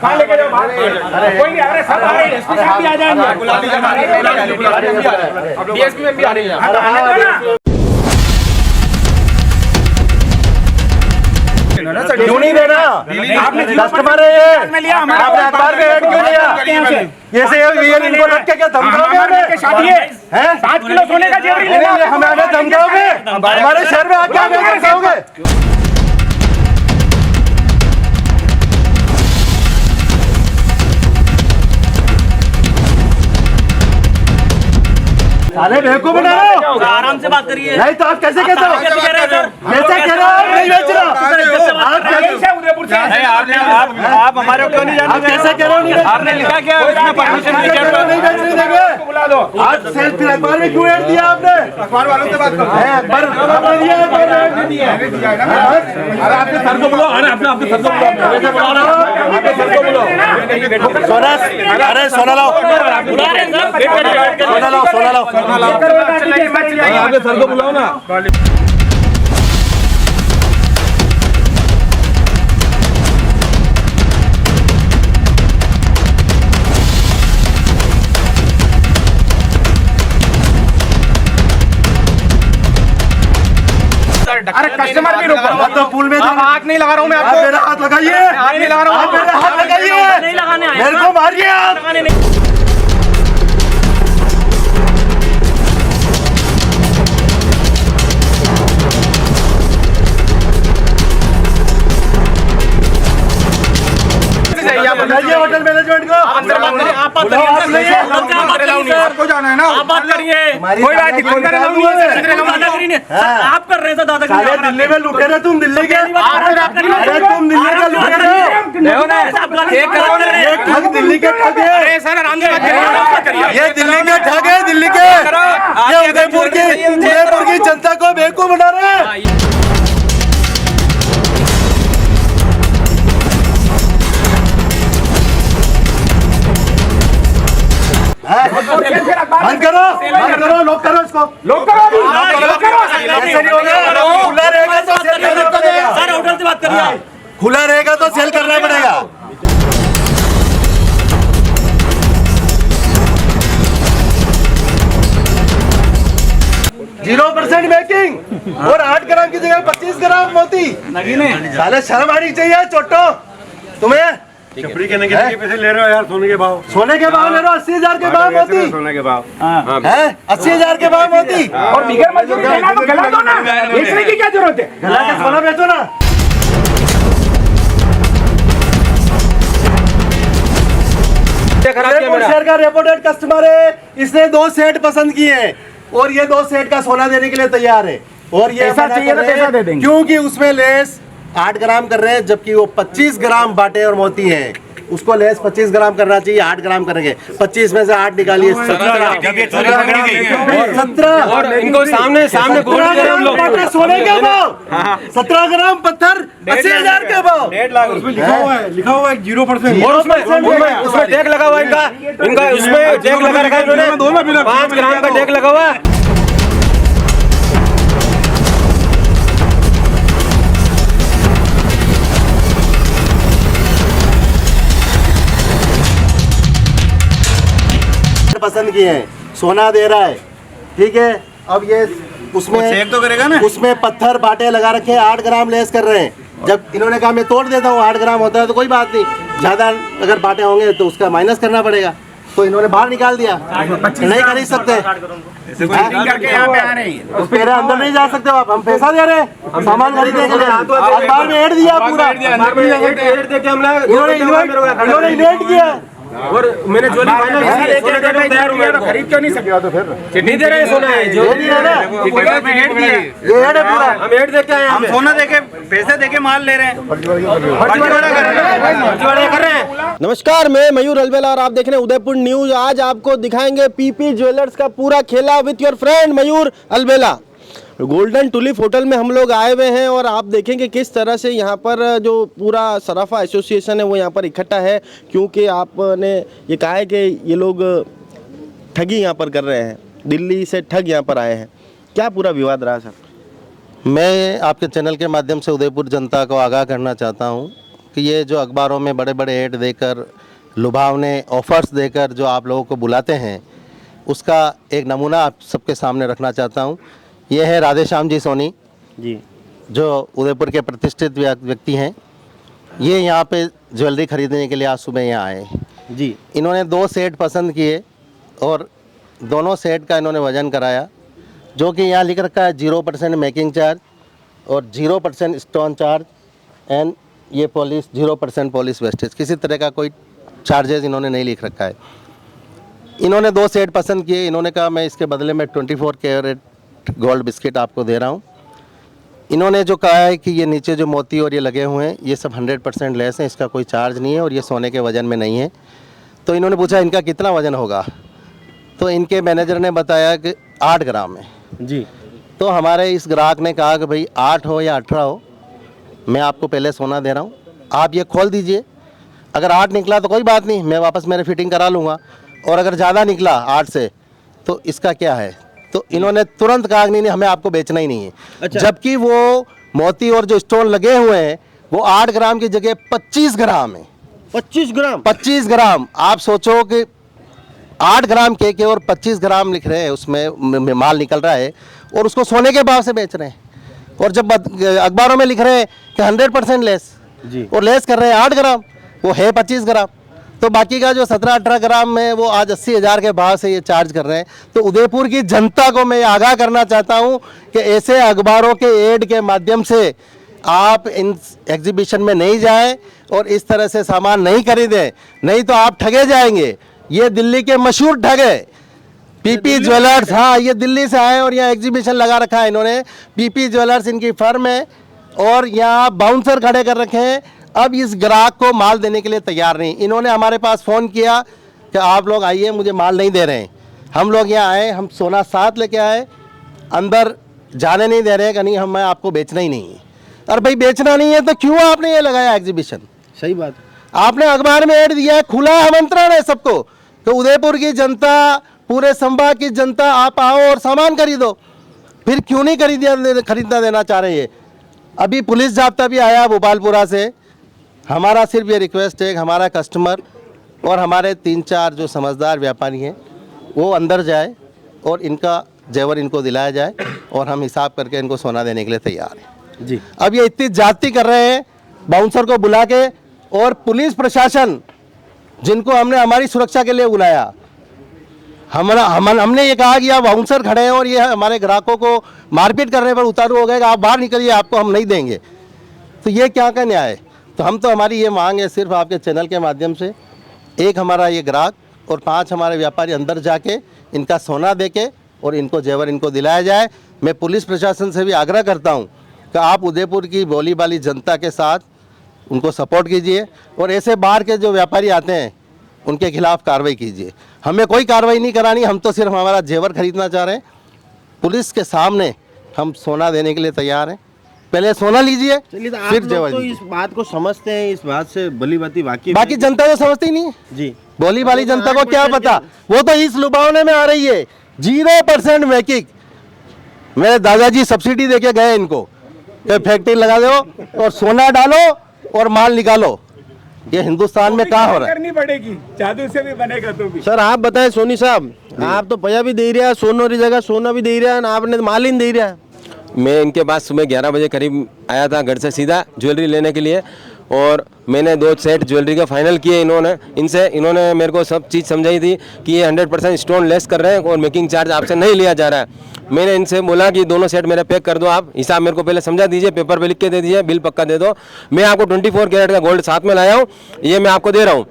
कहाँ लेके जाओ? कोई नहीं, अरे सब आ रहे हैं, एसपी साहब भी आ जाएंगे, डीएसपी में भी आ रही है। क्यों नहीं देना? आपने कस्टमर है ये, आपने अखबार में ऐड क्यों लिया? कैसे इनको रख के क्या धमकाओगे हमें? 7 किलो सोने का जेवरी लेना, हमें धमकाओगे? हमारे शहर में आके हमें धमकाओगे? साले बेवकूफ बना रहे हो। आराम से बात करिए। नहीं तो आप कैसे कहते हो? कैसे कह रहे हो? नहीं बेच रहा। आप कैसे? उदयपुर से आप हमारे को क्यों नहीं आप जानते? कैसे कह रहे हो? आपने लिखा क्या है? उसमें परमिशन नहीं बेचने देंगे। बुला दो। आज सेल्फ अखबार में क्यों ऐड दिया आपने? अखबार वालों से बात करो। अखबार आपने दिया है, नहीं दिया है ना? अरे आपके सर को बुलाओ। अरे आपके सर को बुलाओ। कैसे बुला रहे हो? आपके सर को बुलाओ। सोना, अरे सोना लाओ, बुला रहे हैं सर। सोना लाओ, सोना लाओ। आपके सर को बुलाओ ना। अरे कस्टमर भी रुको, तो पुल में आग नहीं लगा रहा हूँ मैं आप आपको, मेरा हाथ लगाइए। आग नहीं लगा रहा आप हूँ। मेरा हाथ लगाइए। नहीं लगाने आए। मेरे को मारिए आप। लगाने नहीं। बताइए होटल मैनेजमेंट को। आप बात करिए। आपको जाना है ना? आप बात करिए। कोई बात नहीं, फोन करेगा दादागिरी नहीं। आप कर रहे हैं दादागिरी। साले दिल्ली में लुटे रहे तुम, दिल्ली के। अरे तुम दिल्ली के लुटे रहे हो। ये ठग दिल्ली के ठग है। सर आराम से बात करिए। ये दिल्ली के ठग है, दिल्ली के। ये उदयपुर की जनता को बेवकूफ बना रहे हैं। बंद करो, लॉक करो इसको। लोग करो अभी, लोग करो। ऐसे नहीं होगा। खुला रहेगा तो सेल करना पड़ेगा। सर होटल से बात करिए। खुला रहेगा तो सेल करना पड़ेगा। 0% मेकिंग और 8 ग्राम की जगह 25 ग्राम मोती। साले शर्म आनी चाहिए चोटो तुम्हें। चपड़ी के पैसे ले रहे हो यार? सोने के भाव सोने के भाव ले रहे हो, 80,000 के भाव मोती। सोने के भाव है 80,000 के भाव मोती। और बिगर मजदूरी देना तो गला दो ना, बेचने की क्या जरूरत है? गला के सोना बेचो ना। शहर का रिपोर्टेड कस्टमर है, इसने 2 सेट पसंद किए हैं और ये 2 सेट का सोना देने के लिए तैयार है। और ये पैसा चाहिए तो पैसा दे देंगे, क्योंकि उसमें लेस 8 ग्राम कर रहे हैं, जबकि वो 25 ग्राम बाटे और मोती है। उसको लेस 25 ग्राम करना चाहिए, 8 ग्राम करेंगे। 25 में से 8 निकालिए, 17। और इनको सामने 17 ग्राम बाटे सोने के भाव, 17 ग्राम पत्थर 80,000 के भाव। 1.5 लाख लिखा हुआ है 0%। और उसमें टैग लगा हुआ है इनका उसमें टैग लगा रखा है इन्होंने। 5 ग्राम का टैग लगा हुआ है। पसंद किए हैं, सोना दे रहा है, ठीक है। अब ये उसमें चेक तो करेगा ना। उसमें पत्थर बाटे लगा रखे हैं, 8 ग्राम लेस कर रहे हैं। जब इन्होंने कहा मैं तोड़ देता हूँ, 8 ग्राम होता है तो कोई बात नहीं, ज्यादा अगर बाटे होंगे तो उसका माइनस करना पड़ेगा। तो इन्होंने बाहर निकाल दिया, नहीं खरीद सकते। करके यहाँ पे आ रहे हैं। उस पेरे अंदर नहीं जा सकते हो आप, हम पैसा दे रहे हैं, हम सामान खरीदने के लिए। अखबार में ऐड दिया पूरा, इन्होंने इन्वेट किया और मैंने जो खरीद क्यों नहीं सके? तो फिर नहीं दे रहे सोना है जो ये ऐड है पूरा। हम ऐड देके आए, हम सोना देके पैसे देके माल ले रहे हैं, फर्जीवाड़ा कर रहे हैं। नमस्कार, मैं मयूर अलबेला और आप देख रहे हैं उदयपुर न्यूज। आज आपको दिखाएंगे पीपी ज्वेलर्स का पूरा खेला with your friend Mayur Albela. Golden tulip hotel में हम लोग आए हुए हैं और आप देखेंगे किस तरह से यहाँ पर जो पूरा सराफा एसोसिएशन है वो यहाँ पर इकट्ठा है, क्योंकि आपने ये कहा है कि ये लोग ठगी यहाँ पर कर रहे हैं, दिल्ली से ठग यहाँ पर आए हैं। क्या पूरा विवाद रहा सर? मैं आपके चैनल के माध्यम से उदयपुर जनता को आगाह करना चाहता हूं कि ये जो अखबारों में बड़े बड़े ऐड देकर लुभावने ऑफर्स देकर जो आप लोगों को बुलाते हैं, उसका एक नमूना आप सबके सामने रखना चाहता हूँ। ये है राधेश्याम जी सोनी जी जो उदयपुर के प्रतिष्ठित व्यक्ति हैं। ये यहाँ पे ज्वेलरी खरीदने के लिए आज सुबह यहाँ आए जी। इन्होंने 2 सेट पसंद किए और दोनों सेट का इन्होंने वज़न कराया, जो कि यहाँ लिख रखा है 0% मेकिंग चार्ज और 0% स्टोन चार्ज एंड ये पॉलिश 0% पॉलिश वेस्टेज, किसी तरह का कोई चार्जेस इन्होंने नहीं लिख रखा है। इन्होंने 2 सेट पसंद किए। इन्होंने कहा मैं इसके बदले में 24 कैरेट गोल्ड बिस्किट आपको दे रहा हूँ। इन्होंने जो कहा है कि ये नीचे जो मोती और ये लगे हुए हैं ये सब 100% लेस हैं, इसका कोई चार्ज नहीं है और ये सोने के वज़न में नहीं है। तो इन्होंने पूछा इनका कितना वज़न होगा, तो इनके मैनेजर ने बताया कि 8 ग्राम है जी। तो हमारे इस ग्राहक ने कहा कि भाई 8 हो या 18 हो, मैं आपको पहले सोना दे रहा हूँ, आप ये खोल दीजिए। अगर 8 निकला तो कोई बात नहीं, मैं वापस मेरे फिटिंग करा लूँगा, और अगर ज़्यादा निकला 8 से तो इसका क्या है। तो इन्होंने तुरंत कहा नहीं हमें आपको बेचना ही नहीं है। अच्छा। जबकि वो मोती और जो स्टोन लगे हुए हैं वो 8 ग्राम की जगह 25 ग्राम है। 25 ग्राम 25 ग्राम। आप सोचो कि 8 ग्राम के और 25 ग्राम लिख रहे हैं, उसमें माल निकल रहा है और उसको सोने के भाव से बेच रहे हैं। और जब अखबारों में लिख रहे हैं कि 100% लेस जी। और लेस कर रहे हैं 8 ग्राम, वो है 25 ग्राम, तो बाकी का जो 17-18 ग्राम में वो आज 80,000 के भाव से ये चार्ज कर रहे हैं। तो उदयपुर की जनता को मैं आगाह करना चाहता हूँ कि ऐसे अखबारों के एड के माध्यम से आप इन एग्जीबिशन में नहीं जाएं और इस तरह से सामान नहीं खरीदें, नहीं तो आप ठगे जाएंगे। ये दिल्ली के मशहूर ठग है पीपी ज्वेलर्स। हाँ, ये दिल्ली से आए और यहाँ एग्जीबिशन लगा रखा है इन्होंने। पीपी ज्वेलर्स इनकी फर्म है और यहाँ बाउंसर खड़े कर रखे हैं। अब इस ग्राहक को माल देने के लिए तैयार नहीं। इन्होंने हमारे पास फ़ोन किया कि आप लोग आइए, मुझे माल नहीं दे रहे हैं। हम लोग यहाँ आए, हम सोना साथ लेके आए, अंदर जाने नहीं दे रहे हैं कि नहीं मैं आपको बेचना ही नहीं है। अरे भाई बेचना नहीं है तो क्यों आपने ये लगाया एग्जीबिशन। सही बात। आपने अखबार में ऐड दिया है, खुला आमंत्रण है सबको, तो उदयपुर की जनता, पूरे संभाग की जनता आप आओ और सामान खरीदो। फिर क्यों नहीं खरीदना देना चाह रहे हैं। अभी पुलिस जाब्ता भी आया भोपालपुरा से। हमारा सिर्फ ये रिक्वेस्ट है कि हमारा कस्टमर और हमारे 3-4 जो समझदार व्यापारी हैं वो अंदर जाए और इनका जेवर इनको दिलाया जाए और हम हिसाब करके इनको सोना देने के लिए तैयार हैं जी। अब ये इतनी जाती कर रहे हैं बाउंसर को बुला के, और पुलिस प्रशासन जिनको हमने हमारी सुरक्षा के लिए बुलाया, हमने ये कहा कि आप बाउंसर खड़े हैं और ये हमारे ग्राहकों को मारपीट करने पर उतारू हो गए कि आप बाहर निकलिए, आपको हम नहीं देंगे। तो ये क्या का न्याय है। तो हम तो हमारी ये मांग है सिर्फ आपके चैनल के माध्यम से, एक हमारा ये ग्राहक और 5 हमारे व्यापारी अंदर जाके इनका सोना देके और इनको जेवर इनको दिलाया जाए। मैं पुलिस प्रशासन से भी आग्रह करता हूँ कि आप उदयपुर की भोली भाली जनता के साथ उनको सपोर्ट कीजिए और ऐसे बाहर के जो व्यापारी आते हैं उनके खिलाफ कार्रवाई कीजिए। हमें कोई कार्रवाई नहीं करानी, हम तो सिर्फ हमारा जेवर खरीदना चाह रहे हैं। पुलिस के सामने हम सोना देने के लिए तैयार हैं। पहले सोना लीजिए, चलिए, तो आप फिर लोग जेवर तो लीजिए। इस बात को समझते हैं, इस बात से भली बाती वाकिफ बाकी हैं। जनता तो समझती नहीं है जी। भोली भाली जनता को क्या पता, वो तो इस लुभावने में आ रही है 0% मेकिंग। मेरे दादाजी सब्सिडी देके गए इनको कि फैक्ट्री लगा दो और सोना डालो और माल निकालो। ये हिंदुस्तान में कहाँ हो रहा है। करनी पड़ेगी, जादू से भी बनेगा तो भी। सर आप बताएं सोनी साहब, आप तो पैसा भी दे रहा है, सोनो की जगह सोना भी दे रहा है, आपने माल ही नहीं दे रहा है। मैं इनके पास सुबह 11 बजे करीब आया था घर से सीधा ज्वेलरी लेने के लिए, और मैंने 2 सेट ज्वेलरी का फाइनल किए इन्होंने मेरे को सब चीज़ समझाई थी कि ये 100% स्टोन लेस कर रहे हैं और मेकिंग चार्ज आपसे नहीं लिया जा रहा है। मैंने इनसे बोला कि दोनों सेट मेरे पैक कर दो, आप हिसाब मेरे को पहले समझा दीजिए, पेपर पे लिख के दे दीजिए, बिल पक्का दे दो। मैं आपको 24 कैरेट का गोल्ड साथ में लाया हूँ, ये मैं आपको दे रहा हूँ।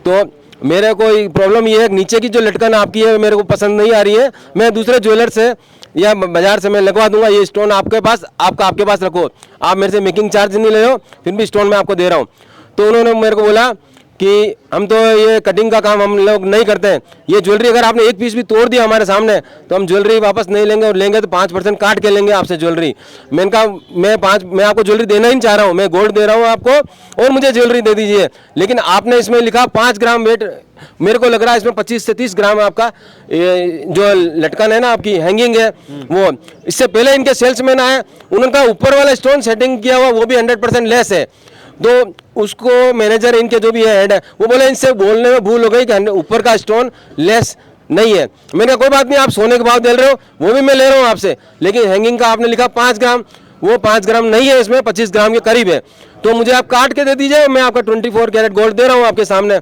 तो मेरे को प्रॉब्लम ये है, नीचे की जो लटकन आपकी है मेरे को पसंद नहीं आ रही है। मैं दूसरे ज्वेलर से या बाजार से मैं लगवा दूंगा, ये स्टोन आपके पास रखो, आप मेरे से मेकिंग चार्ज नहीं ले लो, फिर भी स्टोन मैं आपको दे रहा हूँ। तो उन्होंने मेरे को बोला कि हम तो ये कटिंग का काम हम लोग नहीं करते हैं, ये ज्वेलरी अगर आपने एक पीस भी तोड़ दिया हमारे सामने तो हम ज्वेलरी वापस नहीं लेंगे, और लेंगे तो 5% काट के लेंगे आपसे ज्वेलरी। मैंने कहा मैं आपको ज्वेलरी देना ही नहीं चाह रहा हूँ, मैं गोल्ड दे रहा हूँ आपको और मुझे ज्वेलरी दे दीजिए। लेकिन आपने इसमें लिखा 5 ग्राम वेट, मेरे को लग रहा है इसमें 25 से 30 ग्राम आपका जो लटकन है ना आपकी हैंगिंग है वो। इससे पहले इनके सेल्समैन आए, उनका ऊपर वाला स्टोन सेटिंग किया हुआ वो भी 100% लेस है, तो उसको मैनेजर इनके जो भी है हेड है वो बोले इनसे बोलने में भूल हो गई कि ऊपर का स्टोन लेस नहीं है। मैंने कहा कोई बात नहीं, आप सोने के भाव दे रहे हो वो भी मैं ले रहा हूँ आपसे, लेकिन हैंगिंग का आपने लिखा 5 ग्राम, वो 5 ग्राम नहीं है, इसमें 25 ग्राम के करीब है, तो मुझे आप काट के दे दीजिए, मैं आपका 24 कैरेट गोल्ड दे रहा हूँ आपके सामने।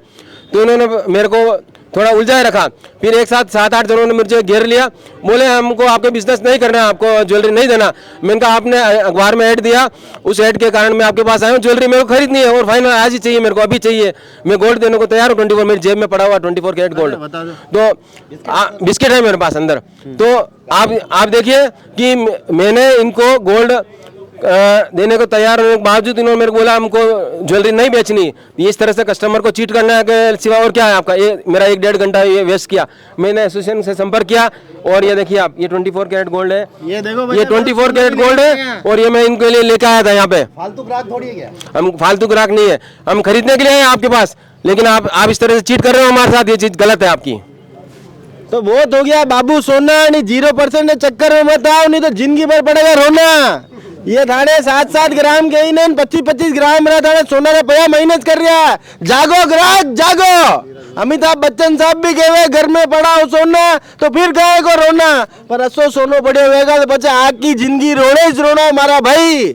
तो इन्होंने मेरे को थोड़ा उलझाए रखा। फिर एक साथ 7-8 जनों ने मुझे घेर लिया, बोले हमको आपके बिजनेस नहीं करना है, आपको ज्वेलरी नहीं देना। मैंने कहा आपने अखबार में ऐड दिया, उस ऐड के कारण मैं आपके पास आया हूँ, ज्वेलरी मेरे को खरीदनी है और फाइनल आज ही चाहिए, मेरे को अभी चाहिए, मैं गोल्ड देने को तैयार हूँ। 24 मेरी जेब में पड़ा हुआ 24 कैरेट गोल्ड, तो बिस्किट है मेरे पास अंदर। तो आप देखिए कि मैंने इनको गोल्ड देने को तैयार होने के बावजूद इन्होंने मेरे को बोला हमको ज्वेलरी नहीं बेचनी। इस तरह से कस्टमर को चीट करने के सिवा और क्या है आपका? ये मेरा 1-1.5 घंटा ये वेस्ट किया। मैंने एसोसिएशन से संपर्क किया और ये देखिए आप, ये 24 कैरेट गोल्ड है, ये देखो ये 24 कैरेट गोल्ड है और ये मैं इनके लिए लेके आया था यहाँ पे। फालतू ग्राहक थोड़ी है क्या? हम फालतू ग्राहक नहीं है, हम खरीदने के लिए आए आपके पास, लेकिन आप इस तरह से चीट कर रहे हो हमारे साथ, ये चीज गलत है आपकी। तो बहुत हो गया बाबू, सोना नहीं 0% चक्कर में मत आओ, नहीं तो जिंदगी भर पड़ेगा रोना। ये थाने 7-7 ग्राम के ही नहीं 25-25 ग्राम रहा थाने सोना का पया मेहनत कर रहा है। जागो ग्राहक जागो। अमिताभ बच्चन साहब भी कहे घर में पड़ा हो सोना तो फिर कहे को रोना, पर असो सोनो पड़े होगा तो बच्चा आग की जिंदगी रोने रोना हमारा भाई।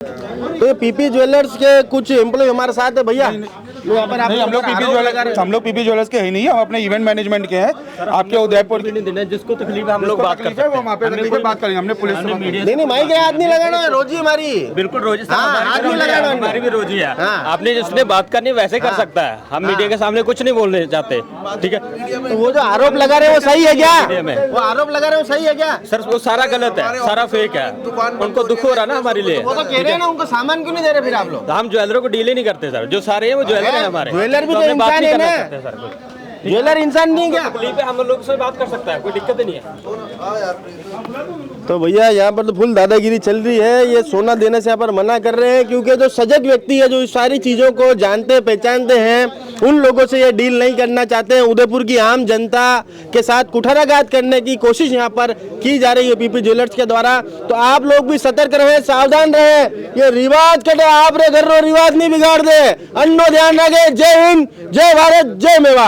तो पीपी ज्वेलर्स के कुछ एम्प्लॉय हमारे साथ है भैया, नहीं, हम लोग पीपी ज्वेलर्स के ही नहीं है, हम अपने इवेंट मैनेजमेंट के हैं। आपके उदयपुर की जिसको तकलीफ है हम लोग बात करते हैं, वो वहाँ पे तकलीफ है, बात करेंगे। हमने पुलिस से नहीं माइक हाथ नहीं लगाना है, रोजी हमारी बिल्कुल रोजी हाथ नहीं लगाना, हमारी भी रोजी है। आपने जिसने बात करनी वैसे कर सकता है, हम मीडिया के सामने कुछ नहीं बोलने चाहते, ठीक है। तो वो जो आरोप लगा रहे हैं वो सही है क्या? वो आरोप लगा रहे हैं वो सही है क्या? सर वो सारा गलत है, सारा फेक है, उनको दुख हो रहा है ना हमारे लिए। वो तो कह रहे हैं ना, उनको सामान क्यों नहीं दे रहे फिर आप लोग? हम ज्वेलरों को डील ही नहीं करते सर, जो सारे हैं वो ज्वेलर है हमारे। ज्वेलर भी तो हमने बात इंसान नहीं है करना ना, चाहते सर कुछ। ज्वेलर इंसान नहीं क्या? तकलीफ है हम लोग से बात कर सकता है, कोई दिक्कत नहीं है। तो भैया यहाँ पर तो फुल दादागिरी चल रही है, ये सोना देने से यहाँ पर मना कर रहे हैं, क्योंकि जो सजग व्यक्ति है जो इस सारी चीजों को जानते पहचानते हैं उन लोगों से ये डील नहीं करना चाहते हैं। उदयपुर की आम जनता के साथ कुठाराघात करने की कोशिश यहाँ पर की जा रही है पीपी ज्वेलर्स के द्वारा। तो आप लोग भी सतर्क रहे, सावधान रहे, ये रिवाज कटे आप रे घर रो रिवाज नहीं बिगाड़ दे। अन्नो ध्यान रखे। जय हिंद, जय भारत, जय मेवाड़।